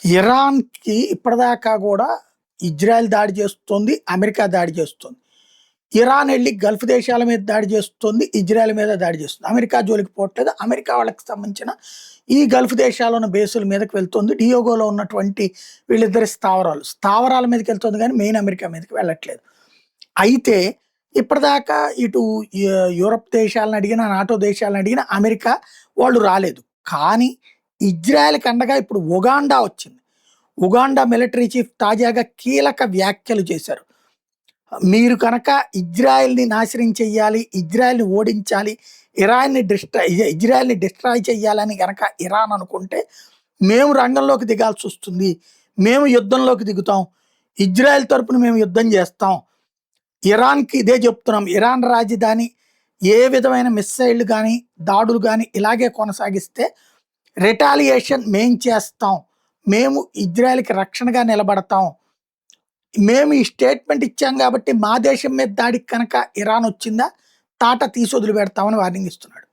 ఇరాన్‌కి ఇప్పటిదాకా గూడా ఇజ్రాయెల్ దాడి చేస్తుంది. అమెరికా దాడి చేస్తుంది. ఇరాన్ ఎళ్లి గల్ఫ్ దేశాల మీద దాడి చేస్తుంది. ఇజ్రాయెల్ మీద దాడి చేస్తుంది. అమెరికా జోలికి పోవట్లేదు. అమెరికా వాళ్ళకి సంబంధించిన ఈ గల్ఫ్ దేశాల్లో ఉన్న బేసుల మీదకి వెళ్తుంది. డియోగోలో ఉన్నటువంటి వీళ్ళిద్దరి స్థావరాలు. స్థావరాల మీదకెళ్తుంది గానీ మెయిన్ అమెరికా మీదకి వెళ్ళట్లేదు. అయితే ఇప్పటిదాకా ఇటు యూరప్ దేశాలను అడిగినా, నాటో దేశాలను అడిగినా అమెరికా వాళ్ళు రాలేదు. కానీ ఇజ్రాయెల్‌కి అండగా ఇప్పుడు ఉగాండా వచ్చింది. ఉగాండా మిలిటరీ చీఫ్ తాజాగా కీలక వ్యాఖ్యలు చేశారు. మీరు కనుక ఇజ్రాయెల్‌ని నాశనం చెయ్యాలి, ఇజ్రాయెల్‌ని ఓడించాలి, ఇజ్రాయెల్‌ని డిస్ట్రాయ్ చేయాలని గనక ఇరాన్ అనుకుంటే మేము రంగంలోకి దిగాల్సొస్తుంది. మేము యుద్ధంలోకి దిగుతాం. ఇజ్రాయెల్ తరపున మేము యుద్ధం చేస్తాం. ఇరాన్‌కి ఇదే చెప్తున్నాం. ఇరాన్ రాజధాని ఏ విధమైన మిస్సైల్‌లు గానీ, దాడులు గానీ ఇలాగే కొనసాగిస్తే రిటాలియేషన్ మేం చేస్తాం. మేము ఇజ్రాయెల్‌కి రక్షణగా నిలబడతాం. మేము ఈ స్టేట్మెంట్ ఇచ్చాం కాబట్టి మా దేశం మీద దాడికి కనుక ఇరాన్ వచ్చిందా తాట తీసి వదిలిపెడతామని వార్నింగ్ ఇస్తున్నాడు.